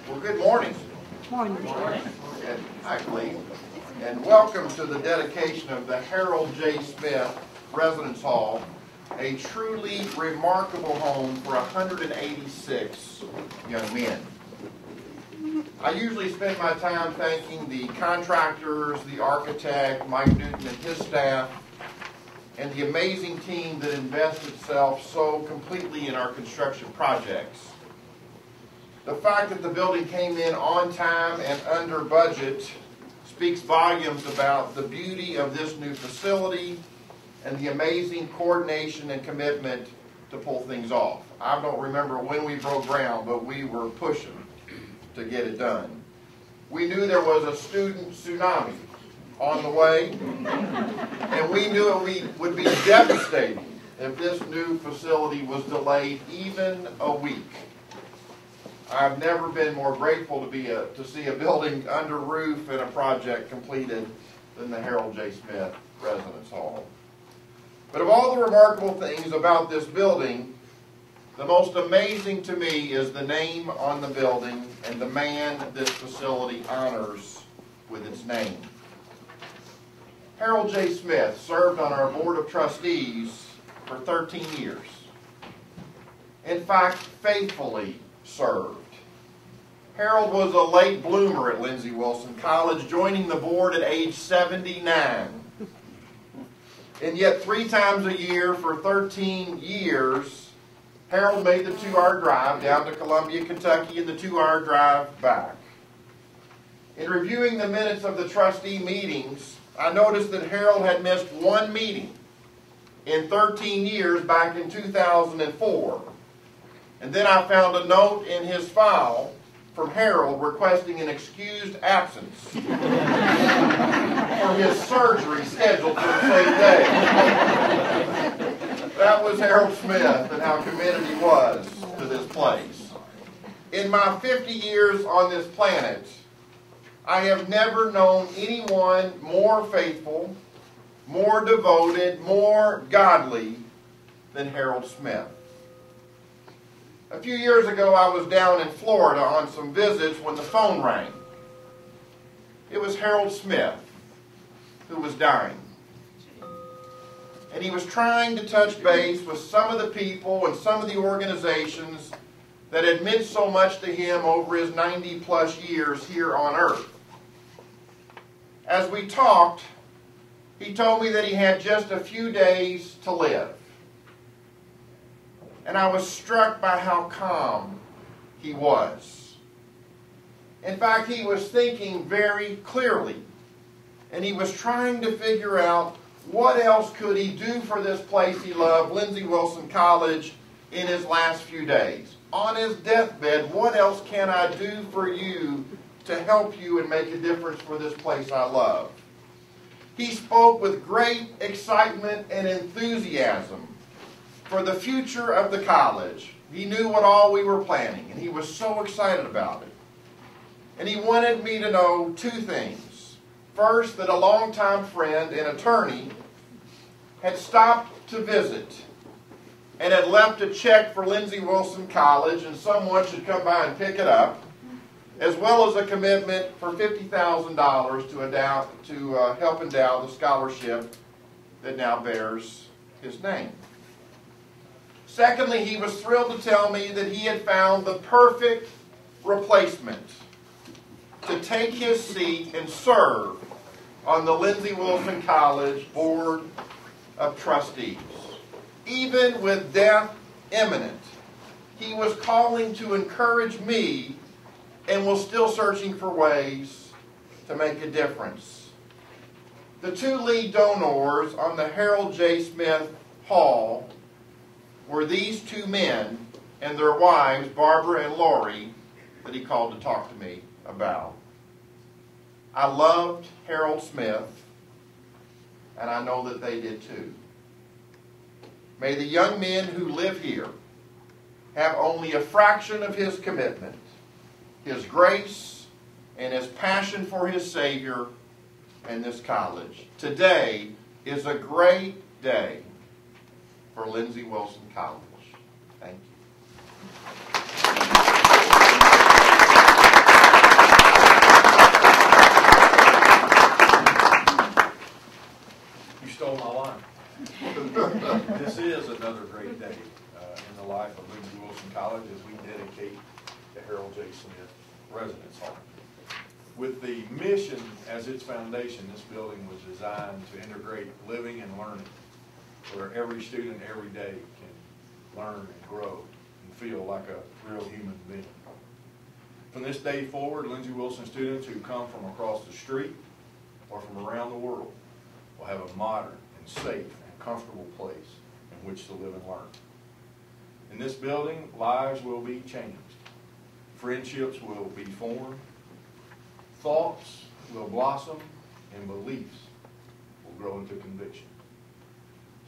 Well, good morning. Morning. And hi, Cleve. And welcome to the dedication of the Harold J. Smith Residence Hall, a truly remarkable home for 186 young men. I usually spend my time thanking the contractors, the architect, Mike Newton and his staff, and the amazing team that invests itself so completely in our construction projects. The fact that the building came in on time and under budget speaks volumes about the beauty of this new facility and the amazing coordination and commitment to pull things off. I don't remember when we broke ground, but we were pushing to get it done. We knew there was a student tsunami on the way, and we knew it would be devastating if this new facility was delayed even a week. I've never been more grateful to see a building under roof and a project completed than the Harold J. Smith Residence Hall. But of all the remarkable things about this building, the most amazing to me is the name on the building and the man this facility honors with its name. Harold J. Smith served on our Board of Trustees for 13 years. In fact, faithfully served. Harold was a late bloomer at Lindsey College, joining the board at age 79. And yet 3 times a year for 13 years, Harold made the 2-hour drive down to Columbia, Kentucky, and the 2-hour drive back. In reviewing the minutes of the trustee meetings, I noticed that Harold had missed 1 meeting in 13 years back in 2004. And then I found a note in his file from Harold requesting an excused absence for his surgery scheduled for the same day. That was Harold Smith and how committed he was to this place. In my 50 years on this planet, I have never known anyone more faithful, more devoted, more godly than Harold Smith. A few years ago, I was down in Florida on some visits when the phone rang. It was Harold Smith who was dying. And he was trying to touch base with some of the people and some of the organizations that had meant so much to him over his 90-plus years here on earth. As we talked, he told me that he had just a few days to live. And I was struck by how calm he was. In fact, he was thinking very clearly. And he was trying to figure out what else could he do for this place he loved, Lindsey College, in his last few days. On his deathbed, what else can I do for you to help you and make a difference for this place I love? He spoke with great excitement and enthusiasm for the future of the college. He knew what all we were planning, and he was so excited about it. And he wanted me to know 2 things. First, that a longtime friend and attorney had stopped to visit and had left a check for Lindsey College, and someone should come by and pick it up, as well as a commitment for $50,000 to help endow the scholarship that now bears his name. Secondly, he was thrilled to tell me that he had found the perfect replacement to take his seat and serve on the Lindsey College Board of Trustees. Even with death imminent, he was calling to encourage me and was still searching for ways to make a difference. The 2 lead donors on the Harold J. Smith Hall were these 2 men and their wives, Barbara and Lori, that he called to talk to me about. I loved Harold Smith, and I know that they did too. May the young men who live here have only a fraction of his commitment, his grace, and his passion for his Savior and this college. Today is a great day for Lindsey College. Thank you. dedicate the Harold J. Smith Residence Hall. With the mission as its foundation, this building was designed to integrate living and learning, where every student every day can learn and grow and feel like a real human being. From this day forward, Lindsey Wilson students who come from across the street or from around the world will have a modern and safe and comfortable place in which to live and learn. In this building, lives will be changed. Friendships will be formed. Thoughts will blossom, and beliefs will grow into conviction.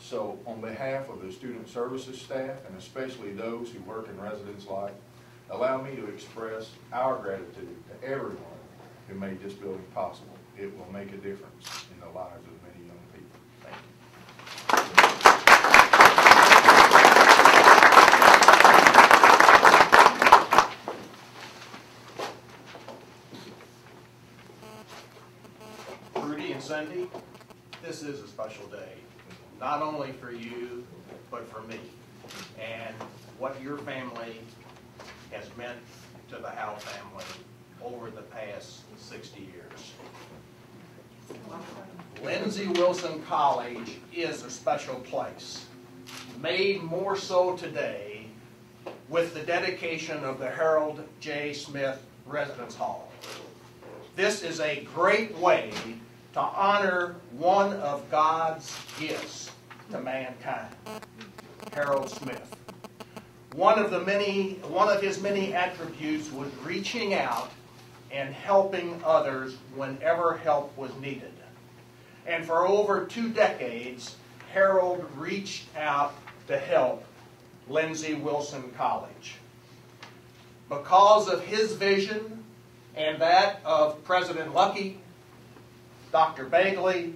So, on behalf of the Student Services staff, and especially those who work in residence life, allow me to express our gratitude to everyone who made this building possible. It will make a difference in the lives of many young people. Thank you. Sunday, this is a special day, not only for you, but for me, and what your family has meant to the Howe family over the past 60 years. Lindsey Wilson College is a special place, made more so today with the dedication of the Harold J. Smith Residence Hall. This is a great way to honor one of God's gifts to mankind, Harold Smith. One of his many attributes was reaching out and helping others whenever help was needed. And for over 2 decades, Harold reached out to help Lindsey Wilson College. Because of his vision and that of President Lucky, Dr. Bagley,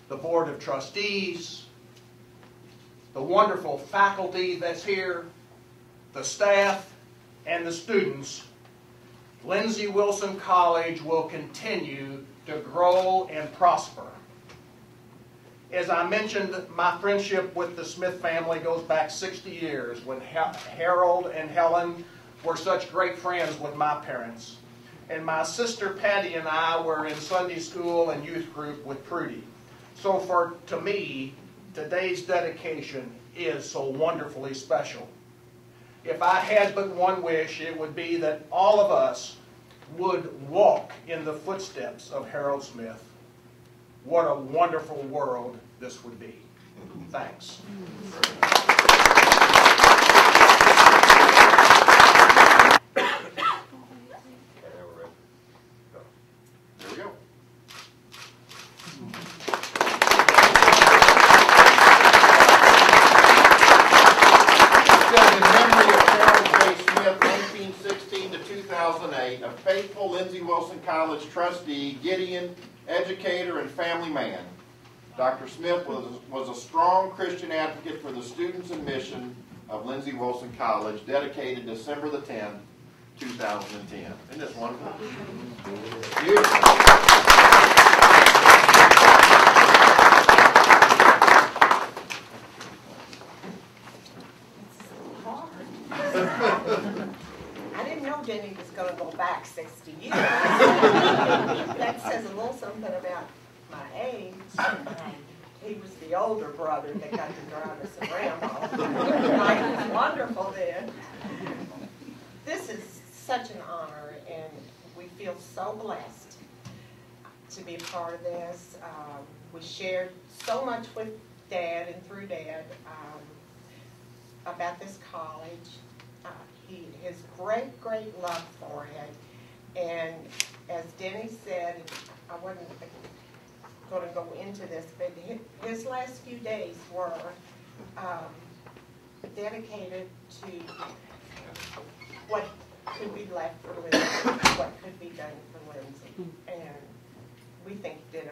the Board of Trustees, the wonderful faculty that's here, the staff, and the students, Lindsey Wilson College will continue to grow and prosper. As I mentioned, my friendship with the Smith family goes back 60 years when Harold and Helen were such great friends with my parents. And my sister Patty and I were in Sunday school and youth group with Prudy. So to me, today's dedication is so wonderfully special. If I had but one wish, it would be that all of us would walk in the footsteps of Harold Smith. What a wonderful world this would be. Thanks. A faithful Lindsey Wilson College trustee, Gideon, educator, and family man. Dr. Smith was a strong Christian advocate for the students and mission of Lindsey Wilson College, dedicated December the 10th, 2010. Isn't this wonderful? Beautiful. I didn't know Denny was going to go back 60 years. That says a little something about my age. He was the older brother that got to drive us around all the time. Life was wonderful then. This is such an honor, and we feel so blessed to be a part of this. We shared so much with Dad and through Dad about this college. His great, great love for it. And as Denny said, I wasn't going to go into this, but his last few days were dedicated to what could be left for Lindsey, what could be done for Lindsey. And we think he did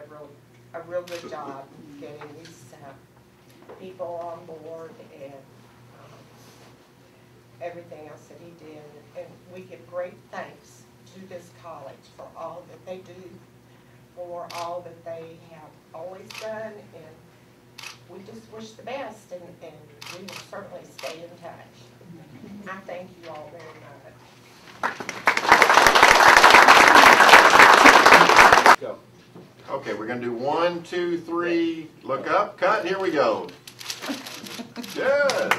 a real good job getting these people on board and everything else that he did. And we give great thanks to this college for all that they do, for all that they have always done, and we just wish the best, and we will certainly stay in touch. I thank you all very much. Go. Okay, we're going to do 1, 2, 3, look up, cut, here we go. Good.